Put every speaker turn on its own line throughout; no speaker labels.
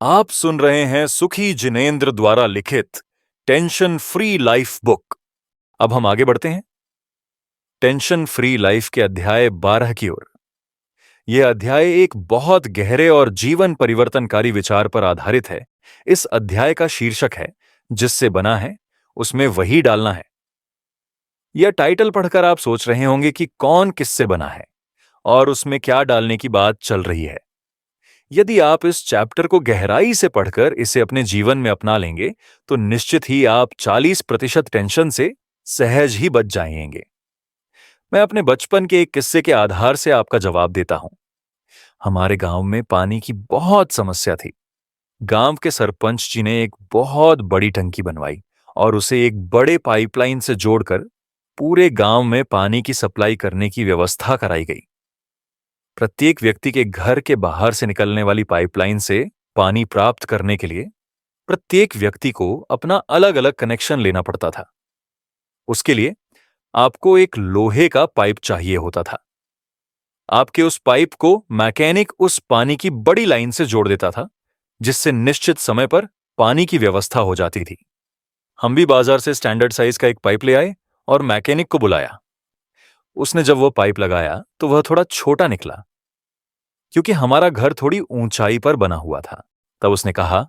आप सुन रहे हैं सुखी जिनेंद्र द्वारा लिखित टेंशन फ्री लाइफ बुक। अब हम आगे बढ़ते हैं टेंशन फ्री लाइफ के अध्याय 12 की ओर। यह अध्याय एक बहुत गहरे और जीवन परिवर्तनकारी विचार पर आधारित है। इस अध्याय का शीर्षक है जिससे बना है उसमें वही डालना है। यह टाइटल पढ़कर आप सोच रहे होंगे कि कौन किससे बना है और उसमें क्या डालने की बात चल रही है। यदि आप इस चैप्टर को गहराई से पढ़कर इसे अपने जीवन में अपना लेंगे तो निश्चित ही आप 40% टेंशन से सहज ही बच जाएंगे। मैं अपने बचपन के एक किस्से के आधार से आपका जवाब देता हूं। हमारे गांव में पानी की बहुत समस्या थी। गांव के सरपंच जी ने एक बहुत बड़ी टंकी बनवाई और उसे एक बड़े पाइपलाइन से जोड़कर पूरे गांव में पानी की सप्लाई करने की व्यवस्था कराई गई। प्रत्येक व्यक्ति के घर के बाहर से निकलने वाली पाइपलाइन से पानी प्राप्त करने के लिए प्रत्येक व्यक्ति को अपना अलग अलग कनेक्शन लेना पड़ता था। उसके लिए आपको एक लोहे का पाइप चाहिए होता था। आपके उस पाइप को मैकेनिक उस पानी की बड़ी लाइन से जोड़ देता था, जिससे निश्चित समय पर पानी की व्यवस्था हो जाती थी। हम भी बाजार से स्टैंडर्ड साइज का एक पाइप ले आए और मैकेनिक को बुलाया। उसने जब वो पाइप लगाया तो वह थोड़ा छोटा निकला, क्योंकि हमारा घर थोड़ी ऊंचाई पर बना हुआ था। तब उसने कहा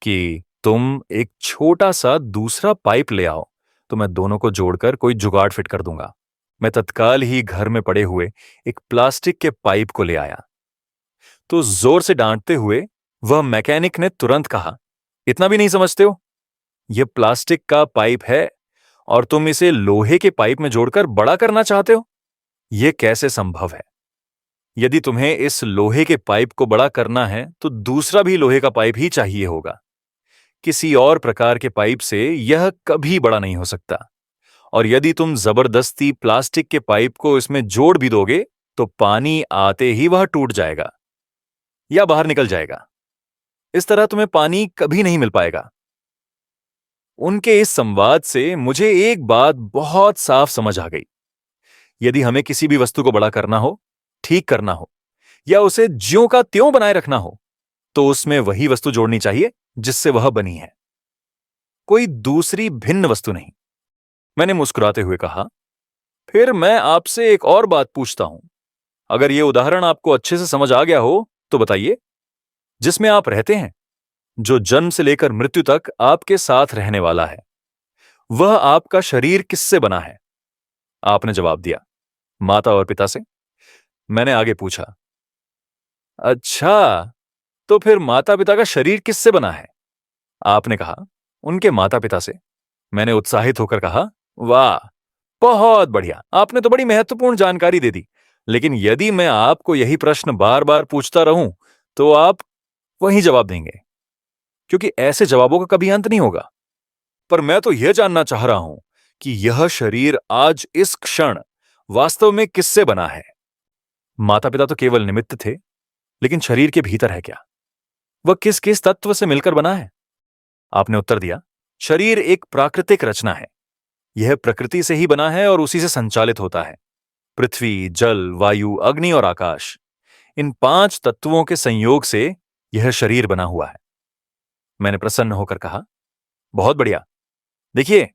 कि तुम एक छोटा सा दूसरा पाइप ले आओ तो मैं दोनों को जोड़कर कोई जुगाड़ फिट कर दूंगा। मैं तत्काल ही घर में पड़े हुए एक प्लास्टिक के पाइप को ले आया तो जोर से डांटते हुए वह मैकेनिक ने तुरंत कहा, इतना भी नहीं समझते हो? यह प्लास्टिक का पाइप है और तुम इसे लोहे के पाइप में जोड़कर बड़ा करना चाहते हो? यह कैसे संभव है? यदि तुम्हें इस लोहे के पाइप को बड़ा करना है तो दूसरा भी लोहे का पाइप ही चाहिए होगा। किसी और प्रकार के पाइप से यह कभी बड़ा नहीं हो सकता। और यदि तुम जबरदस्ती प्लास्टिक के पाइप को इसमें जोड़ भी दोगे तो पानी आते ही वह टूट जाएगा या बाहर निकल जाएगा। इस तरह तुम्हें पानी कभी नहीं मिल पाएगा। उनके इस संवाद से मुझे एक बात बहुत साफ समझ आ गई। यदि हमें किसी भी वस्तु को बड़ा करना हो, ठीक करना हो या उसे ज्यों का त्यों बनाए रखना हो तो उसमें वही वस्तु जोड़नी चाहिए जिससे वह बनी है, कोई दूसरी भिन्न वस्तु नहीं। मैंने मुस्कुराते हुए कहा, फिर मैं आपसे एक और बात पूछता हूं। अगर यह उदाहरण आपको अच्छे से समझ आ गया हो तो बताइए, जिसमें आप रहते हैं, जो जन्म से लेकर मृत्यु तक आपके साथ रहने वाला है, वह आपका शरीर किससे बना है? आपने जवाब दिया, माता और पिता से। मैंने आगे पूछा, अच्छा, तो फिर माता पिता का शरीर किससे बना है? आपने कहा, उनके माता पिता से। मैंने उत्साहित होकर कहा, वाह, बहुत बढ़िया, आपने तो बड़ी महत्वपूर्ण जानकारी दे दी। लेकिन यदि मैं आपको यही प्रश्न बार बार पूछता रहूं तो आप वही जवाब देंगे, क्योंकि ऐसे जवाबों का कभी अंत नहीं होगा। पर मैं तो यह जानना चाह रहा हूं कि यह शरीर आज इस क्षण वास्तव में किससे बना है? माता पिता तो केवल निमित्त थे, लेकिन शरीर के भीतर है क्या? वह किस किस तत्व से मिलकर बना है? आपने उत्तर दिया, शरीर एक प्राकृतिक रचना है। यह प्रकृति से ही बना है और उसी से संचालित होता है। पृथ्वी, जल, वायु, अग्नि और आकाश, इन 5 तत्वों के संयोग से यह शरीर बना हुआ है। मैंने प्रसन्न होकर कहा, बहुत बढ़िया। देखिए,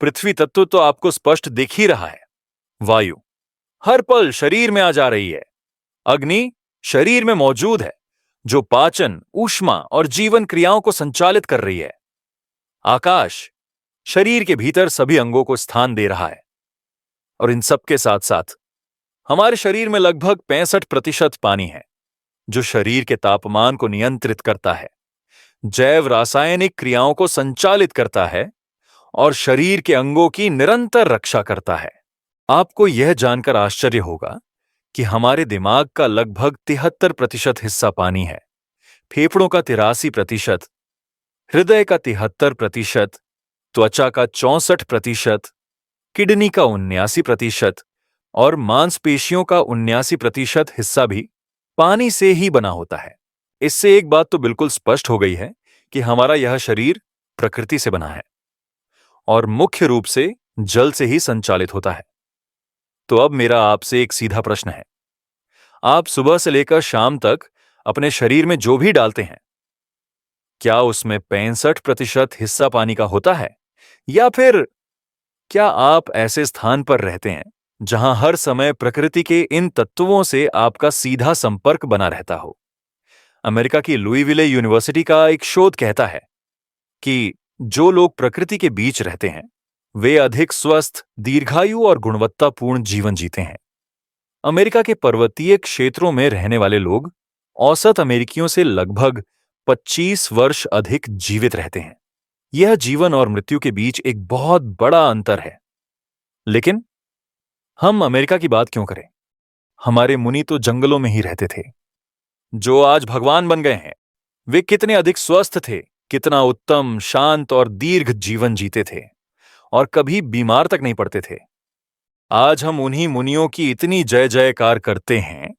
पृथ्वी तत्व तो आपको स्पष्ट दिख ही रहा है। वायु हर पल शरीर में आ जा रही है। अग्नि शरीर में मौजूद है, जो पाचन, ऊष्मा और जीवन क्रियाओं को संचालित कर रही है। आकाश शरीर के भीतर सभी अंगों को स्थान दे रहा है। और इन सब के साथ साथ हमारे शरीर में लगभग 65% पानी है, जो शरीर के तापमान को नियंत्रित करता है, जैव रासायनिक क्रियाओं को संचालित करता है और शरीर के अंगों की निरंतर रक्षा करता है। आपको यह जानकर आश्चर्य होगा कि हमारे दिमाग का लगभग 73% हिस्सा पानी है, फेफड़ों का 83%, हृदय का 73%, त्वचा का 64%, किडनी का 79% और मांसपेशियों का 79% हिस्सा भी पानी से ही बना होता है। इससे एक बात तो बिल्कुल स्पष्ट हो गई है कि हमारा यह शरीर प्रकृति से बना है और मुख्य रूप से जल से ही संचालित होता है। तो अब मेरा आपसे एक सीधा प्रश्न है। आप सुबह से लेकर शाम तक अपने शरीर में जो भी डालते हैं, क्या उसमें 65% हिस्सा पानी का होता है, या फिर क्या आप ऐसे स्थान पर रहते हैं जहां हर समय प्रकृति के इन तत्वों से आपका सीधा संपर्क बना रहता हो? अमेरिका की लुईविले यूनिवर्सिटी का एक शोध कहता है कि जो लोग प्रकृति के बीच रहते हैं वे अधिक स्वस्थ, दीर्घायु और गुणवत्तापूर्ण जीवन जीते हैं। अमेरिका के पर्वतीय क्षेत्रों में रहने वाले लोग औसत अमेरिकियों से लगभग 25 वर्ष अधिक जीवित रहते हैं। यह जीवन और मृत्यु के बीच एक बहुत बड़ा अंतर है। लेकिन हम अमेरिका की बात क्यों करें? हमारे मुनि तो जंगलों में ही रहते थे। जो आज भगवान बन गए हैं वे कितने अधिक स्वस्थ थे, कितना उत्तम, शांत और दीर्घ जीवन जीते थे और कभी बीमार तक नहीं पड़ते थे। आज हम उन्हीं मुनियों की इतनी जय जयकार करते हैं,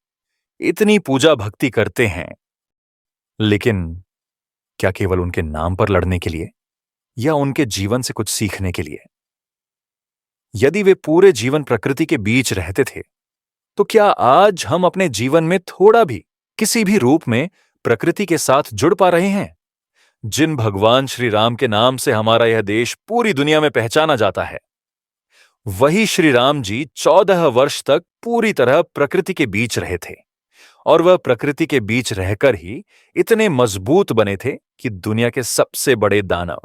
इतनी पूजा भक्ति करते हैं, लेकिन क्या केवल उनके नाम पर लड़ने के लिए या उनके जीवन से कुछ सीखने के लिए? यदि वे पूरे जीवन प्रकृति के बीच रहते थे तो क्या आज हम अपने जीवन में थोड़ा भी, किसी भी रूप में प्रकृति के साथ जुड़ पा रहे हैं? जिन भगवान श्री राम के नाम से हमारा यह देश पूरी दुनिया में पहचाना जाता है, वही श्री राम जी 14 वर्ष तक पूरी तरह प्रकृति के बीच रहे थे और वह प्रकृति के बीच रहकर ही इतने मजबूत बने थे कि दुनिया के सबसे बड़े दानव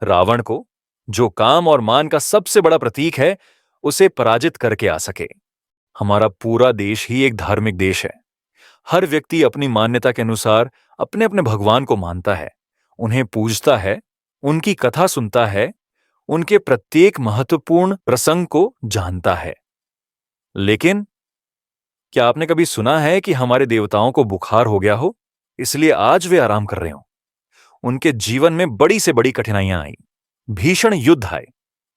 रावण को, जो काम और मान का सबसे बड़ा प्रतीक है, उसे पराजित करके आ सके। हमारा पूरा देश ही एक धार्मिक देश है। हर व्यक्ति अपनी मान्यता के अनुसार अपने अपने भगवान को मानता है, उन्हें पूजता है, उनकी कथा सुनता है, उनके प्रत्येक महत्वपूर्ण प्रसंग को जानता है। लेकिन क्या आपने कभी सुना है कि हमारे देवताओं को बुखार हो गया हो, इसलिए आज वे आराम कर रहे हो? उनके जीवन में बड़ी से बड़ी कठिनाइयां आई, भीषण युद्ध आए,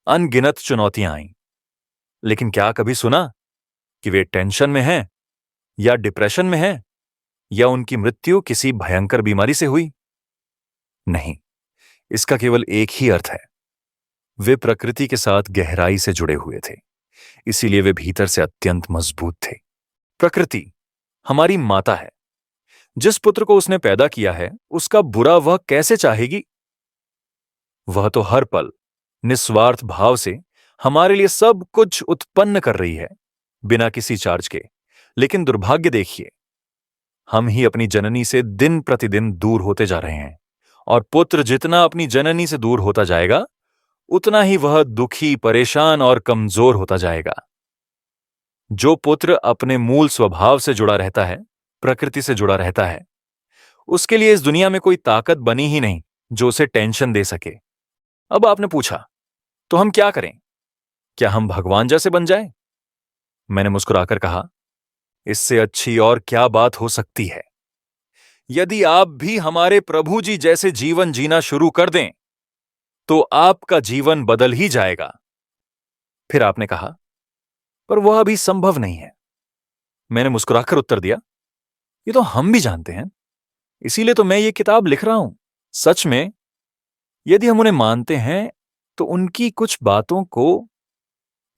अनगिनत चुनौतियां आईं। लेकिन क्या कभी सुना कि वे टेंशन में हैं या डिप्रेशन में हैं या उनकी मृत्यु किसी भयंकर बीमारी से हुई? नहीं, इसका केवल एक ही अर्थ है, वे प्रकृति के साथ गहराई से जुड़े हुए थे, इसीलिए वे भीतर से अत्यंत मजबूत थे। प्रकृति हमारी माता है। जिस पुत्र को उसने पैदा किया है उसका बुरा वह कैसे चाहेगी? वह तो हर पल निस्वार्थ भाव से हमारे लिए सब कुछ उत्पन्न कर रही है, बिना किसी चार्ज के। लेकिन दुर्भाग्य देखिए, हम ही अपनी जननी से दिन प्रतिदिन दूर होते जा रहे हैं और पुत्र जितना अपनी जननी से दूर होता जाएगा उतना ही वह दुखी, परेशान और कमजोर होता जाएगा। जो पुत्र अपने मूल स्वभाव से जुड़ा रहता है, प्रकृति से जुड़ा रहता है, उसके लिए इस दुनिया में कोई ताकत बनी ही नहीं जो उसे टेंशन दे सके। अब आपने पूछा, तो हम क्या करें? क्या हम भगवान जैसे बन जाएं? मैंने मुस्कुराकर कहा, इससे अच्छी और क्या बात हो सकती है? यदि आप भी हमारे प्रभु जी जैसे जीवन जीना शुरू कर दें तो आपका जीवन बदल ही जाएगा। फिर आपने कहा, पर वह अभी संभव नहीं है। मैंने मुस्कुराकर उत्तर दिया, ये तो हम भी जानते हैं, इसीलिए तो मैं ये किताब लिख रहा हूं। सच में यदि हम उन्हें मानते हैं तो उनकी कुछ बातों को,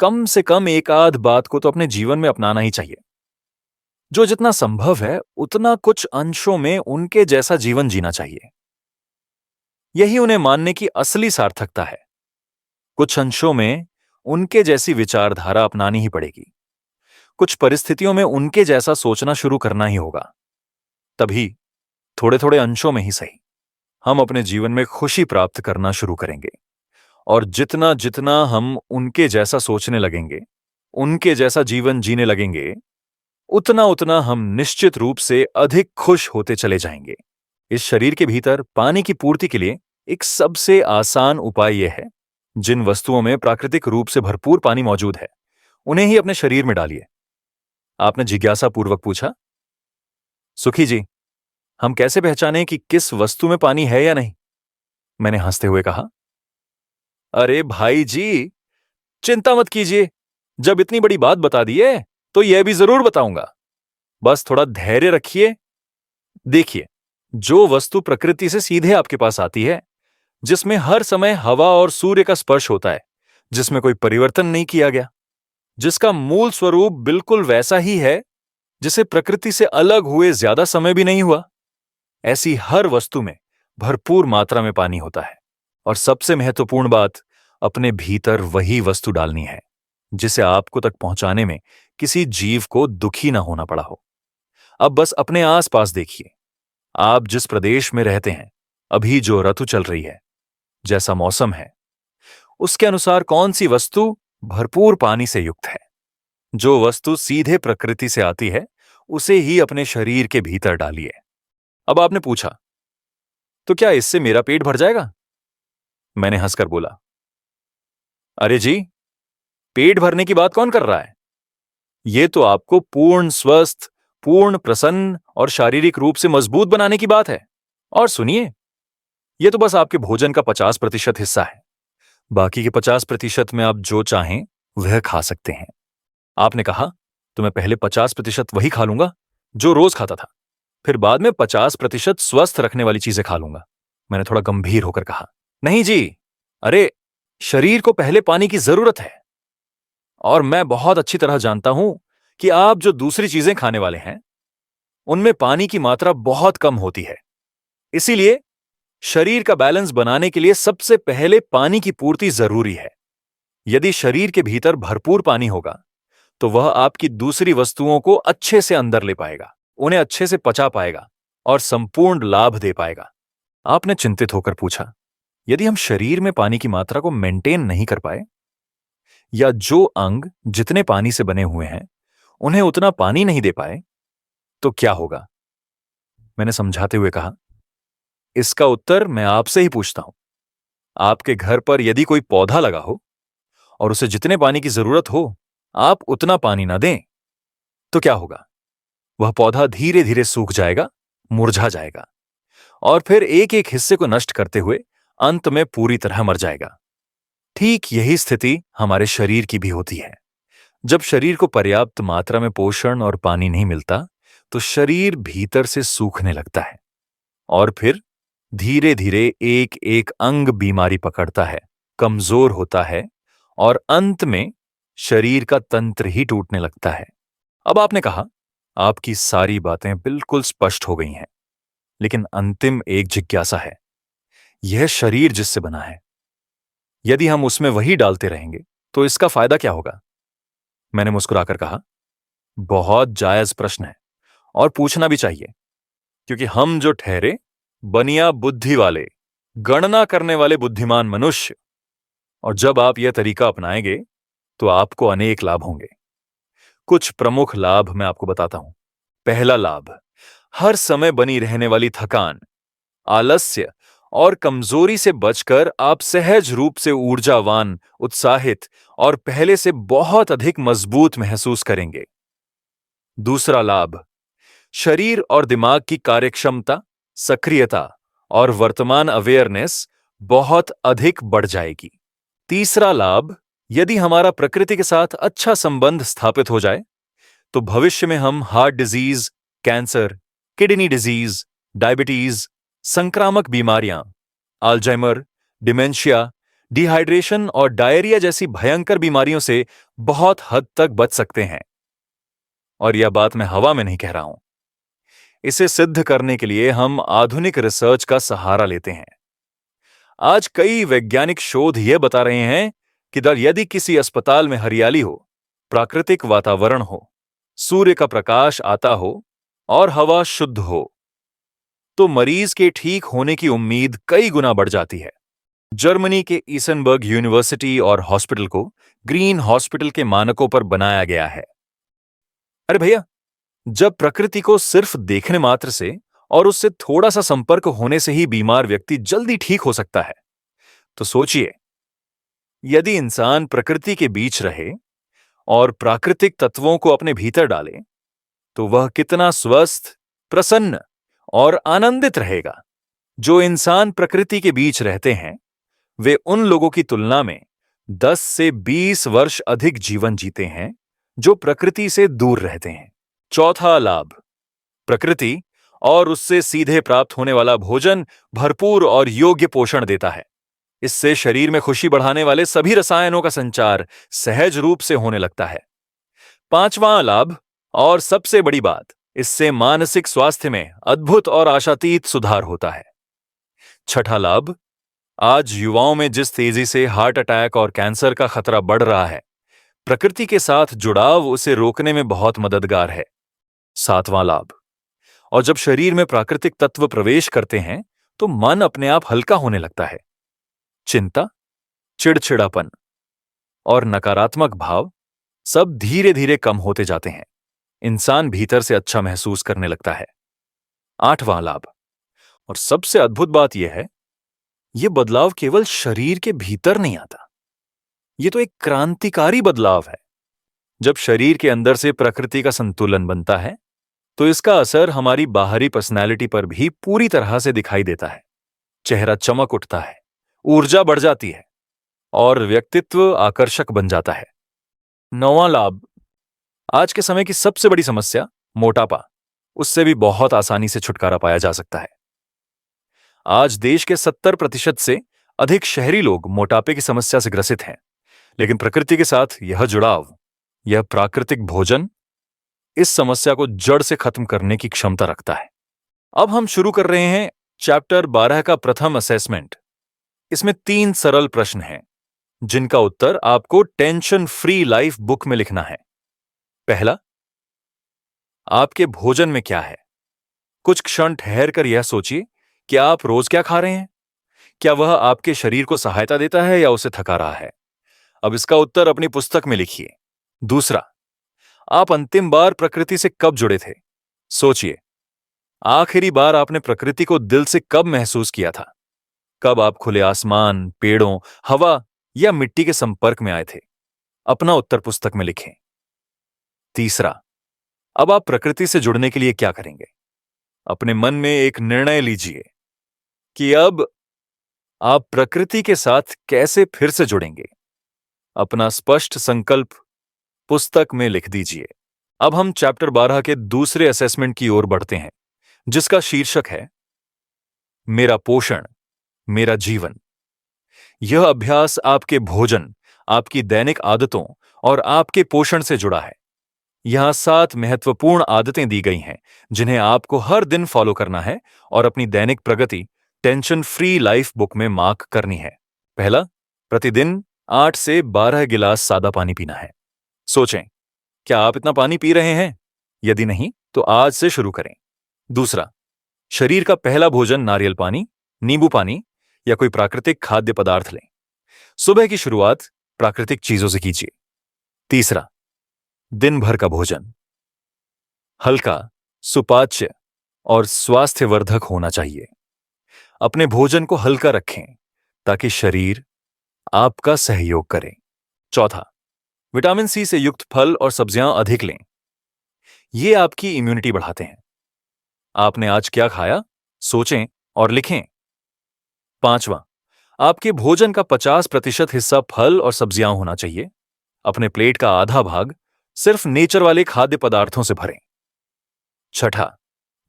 कम से कम एक आध बात को तो अपने जीवन में अपनाना ही चाहिए। जो जितना संभव है उतना कुछ अंशों में उनके जैसा जीवन जीना चाहिए। यही उन्हें मानने की असली सार्थकता है। कुछ अंशों में उनके जैसी विचारधारा अपनानी ही पड़ेगी। कुछ परिस्थितियों में उनके जैसा सोचना शुरू करना ही होगा। तभी थोड़े थोड़े अंशों में ही सही हम अपने जीवन में खुशी प्राप्त करना शुरू करेंगे। और जितना जितना हम उनके जैसा सोचने लगेंगे, उनके जैसा जीवन जीने लगेंगे, उतना उतना हम निश्चित रूप से अधिक खुश होते चले जाएंगे। इस शरीर के भीतर पानी की पूर्ति के लिए एक सबसे आसान उपाय यह है, जिन वस्तुओं में प्राकृतिक रूप से भरपूर पानी मौजूद है उन्हें ही अपने शरीर में डालिए। आपने जिज्ञासा पूर्वक पूछा, सुखी जी, हम कैसे पहचानें कि किस वस्तु में पानी है या नहीं? मैंने हंसते हुए कहा, अरे भाई जी, चिंता मत कीजिए, जब इतनी बड़ी बात बता दी है तो यह भी जरूर बताऊंगा। बस थोड़ा धैर्य रखिए। देखिए, जो वस्तु प्रकृति से सीधे आपके पास आती है, जिसमें हर समय हवा और सूर्य का स्पर्श होता है, जिसमें कोई परिवर्तन नहीं किया गया, जिसका मूल स्वरूप बिल्कुल वैसा ही है, जिसे प्रकृति से अलग हुए ज्यादा समय भी नहीं हुआ, ऐसी हर वस्तु में भरपूर मात्रा में पानी होता है। और सबसे महत्वपूर्ण बात, अपने भीतर वही वस्तु डालनी है जिसे आपको तक पहुंचाने में किसी जीव को दुखी ना होना पड़ा हो। अब बस अपने आसपास देखिए, आप जिस प्रदेश में रहते हैं, अभी जो ऋतु चल रही है, जैसा मौसम है, उसके अनुसार कौन सी वस्तु भरपूर पानी से युक्त है। जो वस्तु सीधे प्रकृति से आती है उसे ही अपने शरीर के भीतर डालिए। अब आपने पूछा, तो क्या इससे मेरा पेट भर जाएगा? मैंने हंसकर बोला, अरे जी, पेट भरने की बात कौन कर रहा है? यह तो आपको पूर्ण स्वस्थ, पूर्ण प्रसन्न और शारीरिक रूप से मजबूत बनाने की बात है। और सुनिए, यह तो बस आपके भोजन का 50% हिस्सा है। बाकी के 50% में आप जो चाहें वह खा सकते हैं। आपने कहा तो मैं पहले 50% वही खा लूंगा जो रोज खाता था, फिर बाद में 50% स्वस्थ रखने वाली चीजें खा लूंगा। मैंने थोड़ा गंभीर होकर कहा, नहीं जी, अरे शरीर को पहले पानी की जरूरत है। और मैं बहुत अच्छी तरह जानता हूं कि आप जो दूसरी चीजें खाने वाले हैं उनमें पानी की मात्रा बहुत कम होती है। इसीलिए शरीर का बैलेंस बनाने के लिए सबसे पहले पानी की पूर्ति जरूरी है। यदि शरीर के भीतर भरपूर पानी होगा तो वह आपकी दूसरी वस्तुओं को अच्छे से अंदर ले पाएगा, उन्हें अच्छे से पचा पाएगा और संपूर्ण लाभ दे पाएगा। आपने चिंतित होकर पूछा, यदि हम शरीर में पानी की मात्रा को मेंटेन नहीं कर पाए, या जो अंग जितने पानी से बने हुए हैं उन्हें उतना पानी नहीं दे पाए, तो क्या होगा? मैंने समझाते हुए कहा, इसका उत्तर मैं आपसे ही पूछता हूं। आपके घर पर यदि कोई पौधा लगा हो और उसे जितने पानी की जरूरत हो आप उतना पानी ना दें, तो क्या होगा? वह पौधा धीरे धीरे सूख जाएगा, मुरझा जाएगा और फिर एक एक हिस्से को नष्ट करते हुए अंत में पूरी तरह मर जाएगा। ठीक यही स्थिति हमारे शरीर की भी होती है। जब शरीर को पर्याप्त मात्रा में पोषण और पानी नहीं मिलता तो शरीर भीतर से सूखने लगता है और फिर धीरे धीरे एक एक अंग बीमारी पकड़ता है, कमजोर होता है और अंत में शरीर का तंत्र ही टूटने लगता है। अब आपने कहा, आपकी सारी बातें बिल्कुल स्पष्ट हो गई हैं, लेकिन अंतिम एक जिज्ञासा है। यह शरीर जिससे बना है, यदि हम उसमें वही डालते रहेंगे तो इसका फायदा क्या होगा? मैंने मुस्कुराकर कहा, बहुत जायज प्रश्न है और पूछना भी चाहिए, क्योंकि हम जो ठहरे बनिया बुद्धि वाले, गणना करने वाले बुद्धिमान मनुष्य, और जब आप यह तरीका अपनाएंगे तो आपको अनेक लाभ होंगे। कुछ प्रमुख लाभ मैं आपको बताता हूं। पहला लाभ, हर समय बनी रहने वाली थकान, आलस्य और कमजोरी से बचकर आप सहज रूप से ऊर्जावान, उत्साहित और पहले से बहुत अधिक मजबूत महसूस करेंगे। दूसरा लाभ, शरीर और दिमाग की कार्यक्षमता, सक्रियता और वर्तमान अवेयरनेस बहुत अधिक बढ़ जाएगी। तीसरा लाभ, यदि हमारा प्रकृति के साथ अच्छा संबंध स्थापित हो जाए तो भविष्य में हम heart disease, cancer, kidney disease, diabetes, संक्रामक बीमारियां, अल्जाइमर, डिमेंशिया, डिहाइड्रेशन और डायरिया जैसी भयंकर बीमारियों से बहुत हद तक बच सकते हैं। और यह बात मैं हवा में नहीं कह रहा हूं। इसे सिद्ध करने के लिए हम आधुनिक रिसर्च का सहारा लेते हैं। आज कई वैज्ञानिक शोध यह बता रहे हैं कि यदि किसी अस्पताल में हरियाली हो, प्राकृतिक वातावरण हो, सूर्य का प्रकाश आता हो और हवा शुद्ध हो, तो मरीज के ठीक होने की उम्मीद कई गुना बढ़ जाती है। जर्मनी के ईसेनबर्ग यूनिवर्सिटी और हॉस्पिटल को ग्रीन हॉस्पिटल के मानकों पर बनाया गया है। अरे भैया, जब प्रकृति को सिर्फ देखने मात्र से और उससे थोड़ा सा संपर्क होने से ही बीमार व्यक्ति जल्दी ठीक हो सकता है, तो सोचिए, यदि इंसान प्रकृति के बीच रहे और प्राकृतिक तत्वों को अपने भीतर डाले तो वह कितना स्वस्थ, प्रसन्न और आनंदित रहेगा। जो इंसान प्रकृति के बीच रहते हैं वे उन लोगों की तुलना में 10 से 20 वर्ष अधिक जीवन जीते हैं जो प्रकृति से दूर रहते हैं। चौथा लाभ, प्रकृति और उससे सीधे प्राप्त होने वाला भोजन भरपूर और योग्य पोषण देता है। इससे शरीर में खुशी बढ़ाने वाले सभी रसायनों का संचार सहज रूप से होने लगता है। पांचवां लाभ और सबसे बड़ी बात, इससे मानसिक स्वास्थ्य में अद्भुत और आशातीत सुधार होता है। छठा लाभ, आज युवाओं में जिस तेजी से हार्ट अटैक और कैंसर का खतरा बढ़ रहा है, प्रकृति के साथ जुड़ाव उसे रोकने में बहुत मददगार है। सातवां लाभ, और जब शरीर में प्राकृतिक तत्व प्रवेश करते हैं तो मन अपने आप हल्का होने लगता है। चिंता, चिड़चिड़ापन और नकारात्मक भाव सब धीरे धीरे कम होते जाते हैं। इंसान भीतर से अच्छा महसूस करने लगता है। आठवां लाभ, और सबसे अद्भुत बात यह है, यह बदलाव केवल शरीर के भीतर नहीं आता, यह तो एक क्रांतिकारी बदलाव है। जब शरीर के अंदर से प्रकृति का संतुलन बनता है तो इसका असर हमारी बाहरी पर्सनैलिटी पर भी पूरी तरह से दिखाई देता है। चेहरा चमक उठता है, ऊर्जा बढ़ जाती है और व्यक्तित्व आकर्षक बन जाता है। नौवां लाभ, आज के समय की सबसे बड़ी समस्या मोटापा, उससे भी बहुत आसानी से छुटकारा पाया जा सकता है। आज देश के 70% से अधिक शहरी लोग मोटापे की समस्या से ग्रसित हैं, लेकिन प्रकृति के साथ यह जुड़ाव, यह प्राकृतिक भोजन इस समस्या को जड़ से खत्म करने की क्षमता रखता है। अब हम शुरू कर रहे हैं चैप्टर 12 का प्रथम असेसमेंट। इसमें 3 सरल प्रश्न हैं जिनका उत्तर आपको टेंशन फ्री लाइफ बुक में लिखना है। पहला, आपके भोजन में क्या है? कुछ क्षण ठहर कर यह सोचिए कि आप रोज क्या खा रहे हैं। क्या वह आपके शरीर को सहायता देता है या उसे थका रहा है? अब इसका उत्तर अपनी पुस्तक में लिखिए। दूसरा, आप अंतिम बार प्रकृति से कब जुड़े थे? सोचिए, आखिरी बार आपने प्रकृति को दिल से कब महसूस किया था? कब आप खुले आसमान, पेड़ों, हवा या मिट्टी के संपर्क में आए थे? अपना उत्तर पुस्तक में लिखें। तीसरा, अब आप प्रकृति से जुड़ने के लिए क्या करेंगे? अपने मन में एक निर्णय लीजिए कि अब आप प्रकृति के साथ कैसे फिर से जुड़ेंगे। अपना स्पष्ट संकल्प पुस्तक में लिख दीजिए। अब हम चैप्टर 12 के दूसरे असेसमेंट की ओर बढ़ते हैं, जिसका शीर्षक है मेरा पोषण, मेरा जीवन। यह अभ्यास आपके भोजन, आपकी दैनिक आदतों और आपके पोषण से जुड़ा है। यहां 7 महत्वपूर्ण आदतें दी गई हैं जिन्हें आपको हर दिन फॉलो करना है और अपनी दैनिक प्रगति टेंशन फ्री लाइफ बुक में मार्क करनी है। पहला, प्रतिदिन 8 से 12 गिलास सादा पानी पीना है। सोचें, क्या आप इतना पानी पी रहे हैं? यदि नहीं, तो आज से शुरू करें। दूसरा, शरीर का पहला भोजन नारियल पानी, नींबू पानी या कोई प्राकृतिक खाद्य पदार्थ लें। सुबह की शुरुआत प्राकृतिक चीजों से कीजिए। तीसरा, दिन भर का भोजन हल्का, सुपाच्य और स्वास्थ्यवर्धक होना चाहिए। अपने भोजन को हल्का रखें ताकि शरीर आपका सहयोग करे। चौथा, विटामिन सी से युक्त फल और सब्जियां अधिक लें। ये आपकी इम्यूनिटी बढ़ाते हैं। आपने आज क्या खाया? सोचें और लिखें। पांचवा, आपके भोजन का 50% हिस्सा फल और सब्जियां होना चाहिए। अपने प्लेट का आधा भाग सिर्फ नेचर वाले खाद्य पदार्थों से भरें। छठा,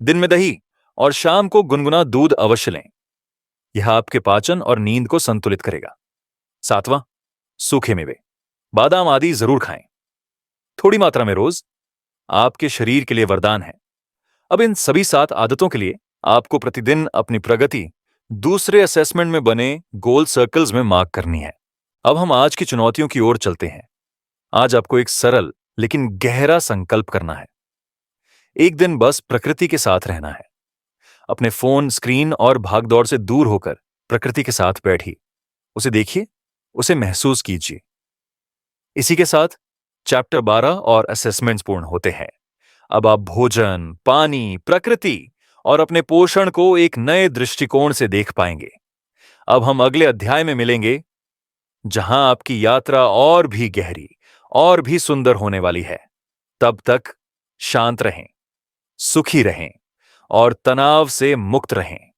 दिन में दही और शाम को गुनगुना दूध अवश्य लें। यह आपके पाचन और नींद को संतुलित करेगा। सातवां, सूखे मेवे, बादाम आदि जरूर खाएं, थोड़ी मात्रा में रोज, आपके शरीर के लिए वरदान है। अब इन सभी 7 आदतों के लिए आपको प्रतिदिन अपनी प्रगति दूसरे असेसमेंट में बने गोल सर्कल्स में मार्क करनी है। अब हम आज की चुनौतियों की ओर चलते हैं। आज आपको एक सरल लेकिन गहरा संकल्प करना है। एक दिन बस प्रकृति के साथ रहना है। अपने फोन, स्क्रीन और भागदौड़ से दूर होकर प्रकृति के साथ बैठिए। उसे देखिए, उसे महसूस कीजिए। इसी के साथ चैप्टर 12 और असेसमेंट्स पूर्ण होते हैं। अब आप भोजन, पानी, प्रकृति और अपने पोषण को एक नए दृष्टिकोण से देख पाएंगे। अब हम अगले अध्याय में मिलेंगे, जहां आपकी यात्रा और भी गहरी और भी सुंदर होने वाली है। तब तक शांत रहें, सुखी रहें और तनाव से मुक्त रहें।